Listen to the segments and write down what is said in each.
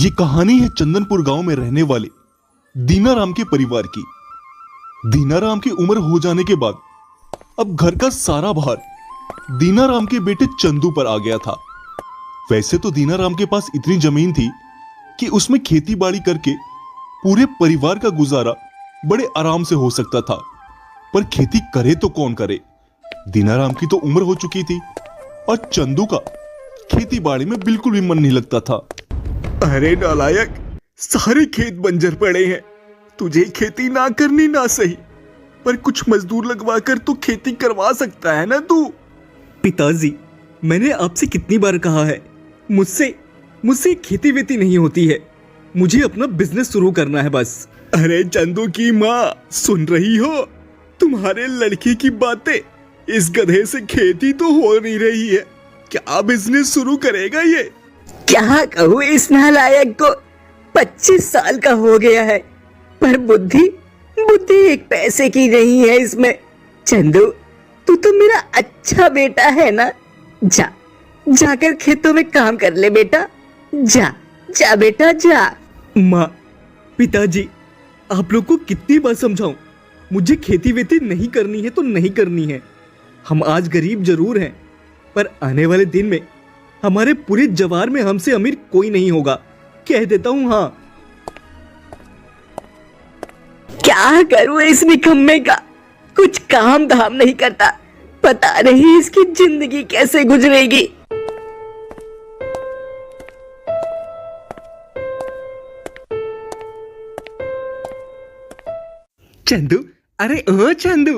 ये कहानी है चंदनपुर गांव में रहने वाले दीनाराम के परिवार की। दीनाराम की उम्र हो जाने के बाद अब घर का सारा भार दीनाराम के बेटे चंदू पर आ गया था। वैसे तो दीनाराम के पास इतनी जमीन थी कि उसमें खेती बाड़ी करके पूरे परिवार का गुजारा बड़े आराम से हो सकता था, पर खेती करे तो कौन करे। दीनाराम की तो उम्र हो चुकी थी और चंदू का खेती बाड़ी में बिल्कुल भी मन नहीं लगता था। अरे नालायक, सारे खेत बंजर पड़े हैं। तुझे खेती ना करनी ना सही, पर कुछ मजदूर लगवा कर तो खेती करवा सकता है ना तू। पिताजी, मैंने आपसे कितनी बार कहा है, मुझसे खेती वेती नहीं होती है। मुझे अपना बिजनेस शुरू करना है बस। अरे चंदू की माँ, सुन रही हो? तुम्हारे लड़के की बातें। इस गधे से खेती तो हो नहीं रही है, क्या बिजनेस शुरू करेगा ये? क्या कहूँ इस नालायक को, 25 साल का हो गया है, पर बुद्धि एक पैसे की नहीं है इसमें। चंदू, तू तो मेरा अच्छा बेटा है ना। जाकर खेतों में काम कर ले बेटा। जा बेटा जा। माँ, पिताजी, आप लोग को कितनी बार समझाऊं, मुझे खेती वेती नहीं करनी है तो नहीं करनी है। हम आज गरीब जरूर हैं, पर आने वाले दिन में हमारे पूरे जवार में हमसे अमीर कोई नहीं होगा, कह देता हूँ। हाँ, क्या करूँ इस निकम्मे का, कुछ काम धाम नहीं करता। पता नहीं इसकी जिंदगी कैसे गुजरेगी। चंदू, अरे ओ चंदू,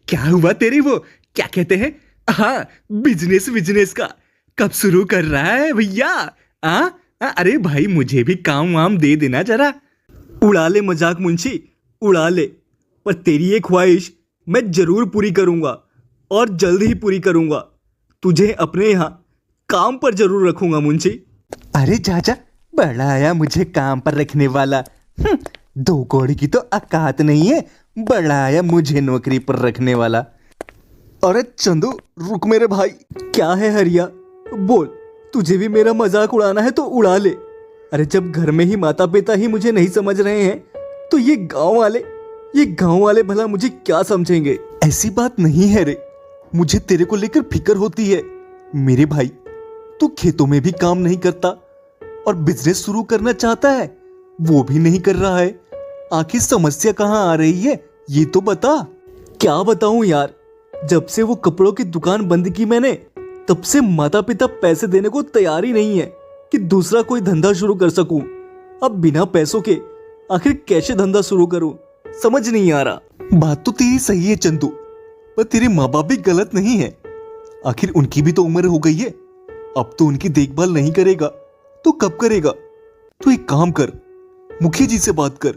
क्या हुआ तेरी वो क्या कहते हैं, हाँ, बिजनेस का कब शुरू कर रहा है भैया? अरे भाई, मुझे भी काम वाम दे देना जरा। उड़ा ले मजाक मुंशी, उड़ा ले, पर तेरी ये ख्वाहिश मैं जरूर पूरी करूंगा और जल्द ही पूरी करूंगा। तुझे अपने यहाँ काम पर जरूर रखूंगा मुंशी। अरे चाचा, बड़ा आया मुझे काम पर रखने वाला। दो कौड़ी की तो औकात नहीं है, बड़ा आया मुझे नौकरी पर रखने वाला। अरे चंदू, रुक मेरे भाई। क्या है हरिया, बोल। तुझे भी मेरा मजाक उड़ाना है तो उड़ा ले। अरे जब घर में ही माता पिता ही मुझे नहीं समझ रहे हैं, तो ये गांव वाले भला मुझे क्या समझेंगे? ऐसी बात नहीं है रे, मुझे तेरे को लेकर फिक्र होती है। मेरे भाई, तू खेतों में भी काम नहीं करता और बिजनेस शुरू करना चाहता है, वो भी नहीं कर रहा है। आखिर समस्या कहाँ आ रही है, ये तो बता। क्या बताऊं यार, जब से वो कपड़ों की दुकान बंद की मैंने, तब से माता पिता पैसे देने को तैयार ही नहीं है कि दूसरा कोई धंधा शुरू कर सकूं। अब बिना पैसों के आखिर कैसे धंधा शुरू करूं, समझ नहीं आ रहा। बात तो तेरी सही है चंदू, पर तेरे माँ बाप भी गलत नहीं है। आखिर उनकी भी तो उम्र हो गई है, अब तो उनकी देखभाल नहीं करेगा तो कब करेगा? तू एक काम कर, मुखिया जी से बात कर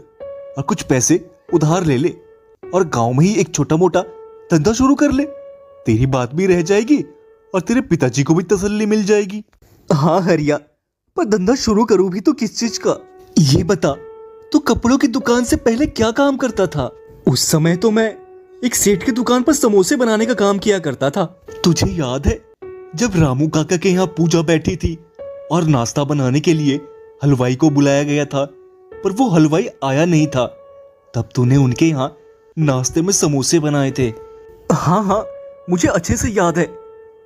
और कुछ पैसे उधार ले ले और गांव में ही एक छोटा मोटा धंधा शुरू कर ले। तेरी बात भी रह जाएगी और तेरे पिताजी को भी तसल्ली मिल जाएगी। हाँ हरिया, पर धंधा शुरू करूं भी तो किस चीज का, ये बता। तू कपड़ों की दुकान से पहले क्या काम करता था? उस समय तो मैं एक सेठ की दुकान पर समोसे बनाने का काम किया करता था। तुझे याद है जब रामू काका के यहाँ पूजा बैठी थी और नाश्ता बनाने के लिए हलवाई को बुलाया गया था, पर वो हलवाई आया नहीं था, तब तूने उनके यहाँ नाश्ते में समोसे बनाए थे। हाँ, मुझे अच्छे से याद है,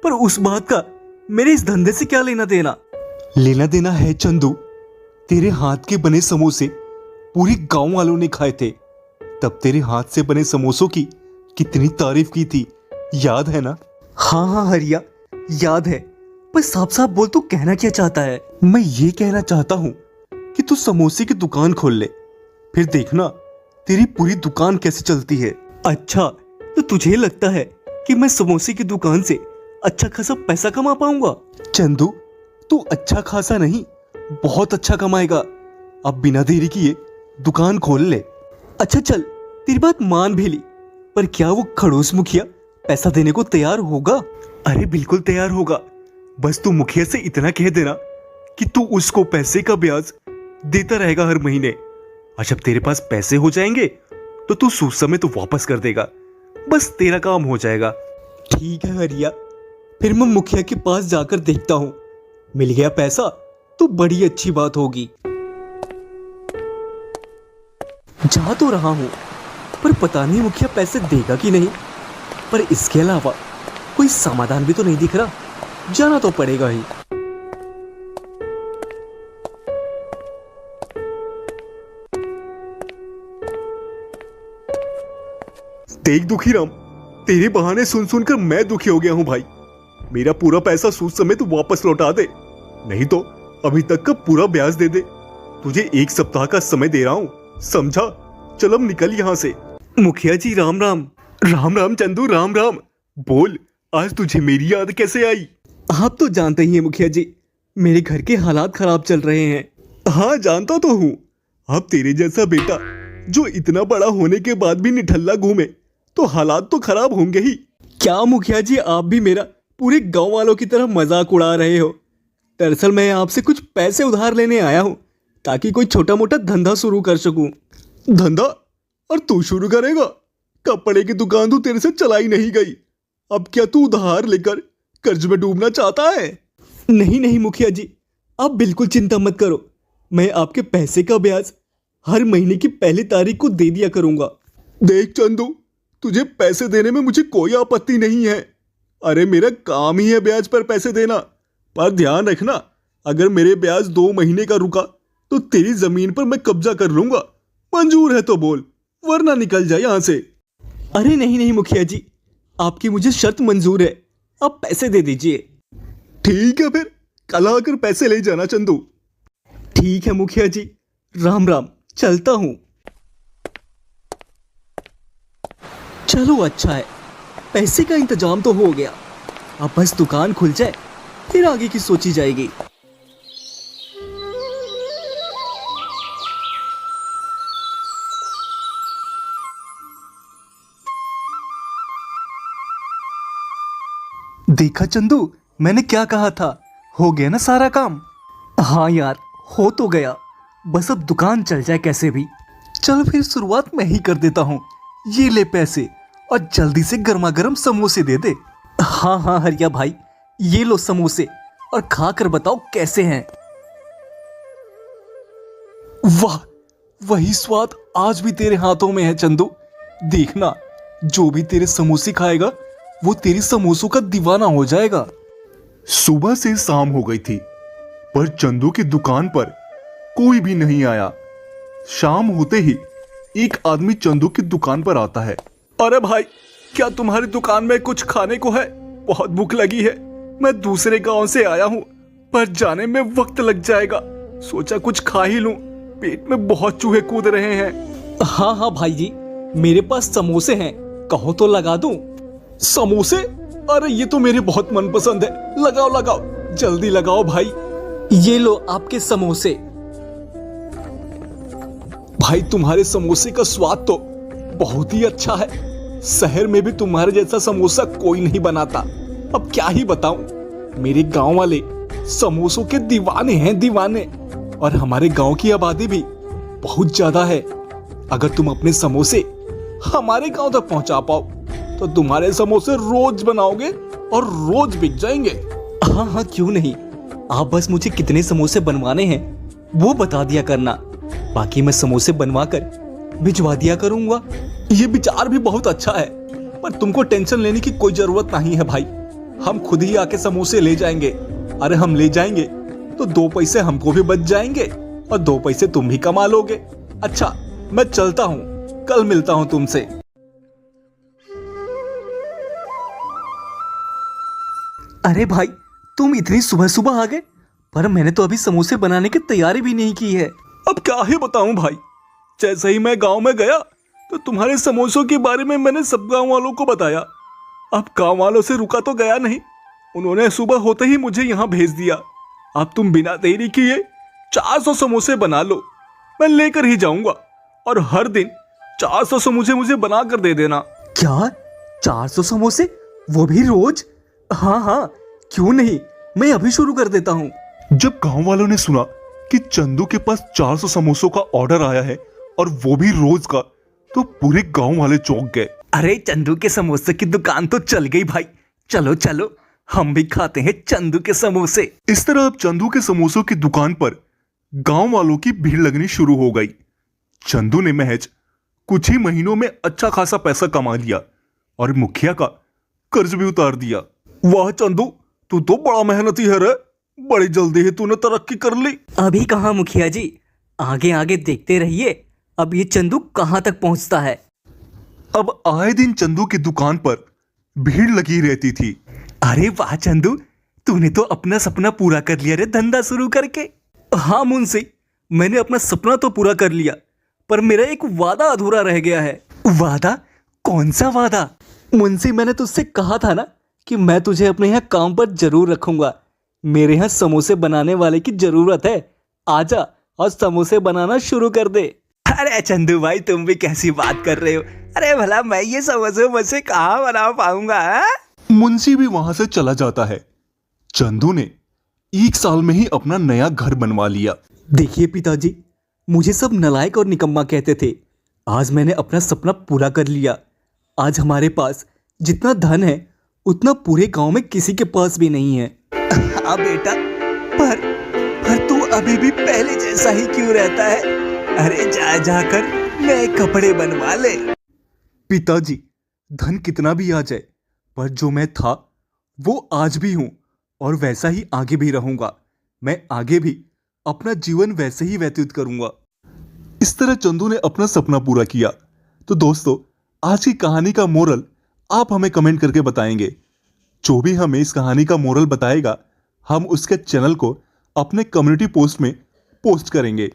पर उस बात का मेरे इस धंधे से क्या लेना देना? लेना देना है चंदू, तेरे हाथ के बने समोसे पूरे गांव वालों ने खाए थे। तब तेरे हाथ से बने समोसों की कितनी तारीफ की थी, याद है ना? हाँ हरिया, याद है, पर साफ साफ बोल, तू कहना क्या चाहता है? मैं ये कहना चाहता हूँ कि तू समोसे की दुकान खोल ले, फिर देखना तेरी पूरी दुकान कैसे चलती है। अच्छा, तो तुझे लगता है कि मैं समोसे की दुकान से अच्छा खासा पैसा कमा पाऊंगा? चंदू, तू अच्छा खासा नहीं, बहुत अच्छा कमाएगा। अब बिना देरी किए दुकान खोल ले। अच्छा चल, तेरी बात मान भी ली, पर क्या वो खड़ूस मुखिया पैसा देने को तैयार होगा? अरे बिल्कुल तैयार होगा, बस तू मुखिया से इतना कह देना कि तू उसको पैसे का ब्याज देता रहेगा हर महीने, और जब तेरे पास पैसे हो जाएंगे तो तू सूद समय तो वापस कर देगा, बस तेरा काम हो जाएगा। ठीक है हरिया, फिर मैं मुखिया के पास जाकर देखता हूँ। मिल गया पैसा तो बड़ी अच्छी बात होगी। जा तो रहा हूं, पर पता नहीं मुखिया पैसे देगा कि नहीं। पर इसके अलावा कोई समाधान भी तो नहीं दिख रहा, जाना तो पड़ेगा ही। देख दुखी राम, तेरे बहाने सुन सुनकर मैं दुखी हो गया हूं भाई। मेरा पूरा पैसा सूद समेत वापस लौटा दे, नहीं तो अभी तक का पूरा ब्याज दे दे। तुझे 1 सप्ताह का समय दे रहा हूं, समझा? चल अब निकल यहां से। मुखिया जी राम राम। राम राम चंदू, राम राम। बोल, आज तुझे मेरी याद कैसे आई? आप तो जानते ही हैं मुखिया जी, मेरे घर के हालात खराब चल रहे हैं। हाँ जानता तो हूं। अब तेरे जैसा बेटा जो इतना बड़ा होने के बाद भी निठल्ला घूमे तो हालात तो खराब होंगे ही। क्या मुखिया जी, आप भी मेरा पूरे गांव वालों की तरह मजाक उड़ा रहे हो? दरअसल मैं आपसे कुछ पैसे उधार लेने आया हूं, ताकि कोई छोटा मोटा धंधा शुरू कर सकूं। धंधा? और तू शुरू करेगा? कपड़े की दुकान तो तेरे से चलाई नहीं गई, अब क्या तू उधार लेकर कर्ज में डूबना चाहता है? नहीं नहीं मुखिया जी, आप बिल्कुल चिंता मत करो। मैं आपके पैसे का ब्याज हर महीने की पहली तारीख को दे दिया करूंगा। देख चंदू, तुझे पैसे देने में मुझे कोई आपत्ति नहीं है। अरे मेरा काम ही है ब्याज पर पैसे देना। पर ध्यान रखना, अगर मेरे ब्याज 2 महीने का रुका तो तेरी जमीन पर मैं कब्जा कर लूंगा। मंजूर है तो बोल, वरना निकल जाए यहां से। अरे नहीं नहीं मुखिया जी, आपकी मुझे शर्त मंजूर है, आप पैसे दे दीजिए। ठीक है फिर, कल आकर पैसे ले जाना चंदू। ठीक है मुखिया जी, राम राम, चलता हूं। चलो अच्छा है, पैसे का इंतजाम तो हो गया, अब बस दुकान खुल जाए फिर आगे की सोची जाएगी। देखा चंदू, मैंने क्या कहा था, हो गया ना सारा काम। हाँ यार, हो तो गया, बस अब दुकान चल जाए कैसे भी। चल फिर शुरुआत मैं ही कर देता हूँ। ये ले पैसे और जल्दी से गर्मा गर्म समोसे दे दे। हाँ हाँ हरिया भाई, ये लो समोसे और खा कर बताओ कैसे हैं। वाह, वही स्वाद आज भी तेरे हाथों में है चंदू। देखना, जो भी तेरे समोसे खाएगा वो तेरे समोसों का दीवाना हो जाएगा। सुबह से शाम हो गई थी, पर चंदू की दुकान पर कोई भी नहीं आया। शाम होते ही एक आदमी चंदू की दुकान पर आता है। अरे भाई, क्या तुम्हारी दुकान में कुछ खाने को है? बहुत भूख लगी है। मैं दूसरे गांव से आया हूं, पर जाने में वक्त लग जाएगा। सोचा कुछ खा ही लूं, पेट में बहुत चूहे कूद रहे हैं। हाँ हाँ भाई जी, मेरे पास समोसे हैं, कहो तो लगा दूं। समोसे? अरे ये तो मेरे बहुत मनपसंद है, लगाओ लगाओ, जल्दी लगाओ भाई। ये लो आपके समोसे। भाई तुम्हारे समोसे का स्वाद तो बहुत ही अच्छा है। शहर में भी तुम्हारे जैसा समोसा कोई नहीं बनाता। अब क्या ही बताऊं, मेरे गांव वाले समोसों के दीवाने हैं, दीवाने। और हमारे गांव की आबादी भी बहुत ज्यादा है। अगर तुम अपने समोसे हमारे गांव तक पहुंचा पाओ तो तुम्हारे समोसे रोज बनाओगे और रोज बिक जाएंगे। हाँ हाँ क्यों नहीं, आप बस मुझे कितने समोसे बनवाने हैं वो बता दिया करना, बाकी मैं समोसे बनवा कर भिजवा दिया करूंगा। ये विचार भी बहुत अच्छा है, पर तुमको टेंशन लेने की कोई जरूरत नहीं है भाई। हम खुद ही आके समोसे ले जाएंगे। अरे हम ले जाएंगे तो 2 पैसे हमको भी बच जाएंगे और 2 पैसे तुम भी कमा लोगे। अच्छा, मैं चलता हूँ, कल मिलता हूँ तुमसे। अरे भाई, तुम इतनी सुबह सुबह आ गए, पर मैंने तो अभी समोसे बनाने की तैयारी भी नहीं की है। अब क्या ही बताऊं भाई, जैसे ही मैं गांव में गया तो तुम्हारे समोसों के बारे में मैंने सब गांव वालों को बताया। अब गांव वालों से रुका तो गया नहीं, उन्होंने सुबह होते ही मुझे यहां भेज दिया। अब तुम बिना देरी किए 400 समोसे बना लो, मैं लेकर ही जाऊंगा। और हर दिन 400 समोसे मुझे बना कर दे देना। क्या 400 समोसे, वो भी रोज? हाँ हाँ क्यों नहीं, मैं अभी शुरू कर देता हूँ। जब गांव वालों ने सुना कि चंदू के पास 400 समोसों का ऑर्डर आया है और वो भी रोज का, तो पूरे गांव वाले चौंक गए। अरे चंदू के समोसे की दुकान तो चल गई भाई, चलो चलो हम भी खाते हैं चंदू के समोसे। इस तरह अब चंदू के समोसों की दुकान पर गांव वालों की भीड़ लगनी शुरू हो गई। चंदू ने महज कुछ ही महीनों में अच्छा खासा पैसा कमा लिया और मुखिया का कर्ज भी उतार दिया। वाह चंदू, तू तो बड़ा मेहनती है रे। बड़ी जल्दी ही तूने तरक्की कर ली। अभी कहाँ मुखिया जी, आगे आगे देखते रहिए अब ये चंदू कहाँ तक पहुँचता है। अब आए दिन चंदू की दुकान पर भीड़ लगी रहती थी। अरे वाह चंदू, तूने तो अपना सपना पूरा कर लिया रे धंधा शुरू करके। हाँ मुंशी, मैंने अपना सपना तो पूरा कर लिया, पर मेरा एक वादा अधूरा रह गया है। वादा? कौन सा वादा? मुंशी, मैंने तुझसे कहा था ना कि मैं तुझे अपने यहाँ काम पर जरूर रखूंगा। मेरे यहाँ समोसे बनाने वाले की जरूरत है। आजा और समोसे बनाना शुरू कर दे। अरे चंदू भाई, तुम भी कैसी बात कर रहे हो? अरे भला मैं ये समोसे मुझसे कहाँ बना पाऊंगा? मुंशी भी वहां से चला जाता है। चंदू ने 1 साल में ही अपना नया घर बनवा लिया। देखिए पिताजी, मुझे सब नालायक और निकम्मा कहते थे। आज मैंने अपना सपना पूरा कर लिया। आज हमारे पास जितना धन है उतना पूरे गांव में किसी के पास भी नहीं है। हाँ बेटा, पर तू अभी भी पहले जैसा ही क्यों रहता है? अरे जा जाकर नए कपड़े बनवा ले। पिताजी, धन कितना भी आ जाए, पर जो मैं था वो आज भी हूं और वैसा ही आगे भी रहूंगा। मैं आगे भी अपना जीवन वैसे ही व्यतीत करूंगा। इस तरह चंदू ने अपना सपना पूरा किया। तो दोस्तों, आज की कहानी का मोरल आप हमें कमेंट करके बताएंगे। जो भी हमें इस कहानी का मोरल बताएगा, हम उसके चैनल को अपने कम्युनिटी पोस्ट में पोस्ट करेंगे।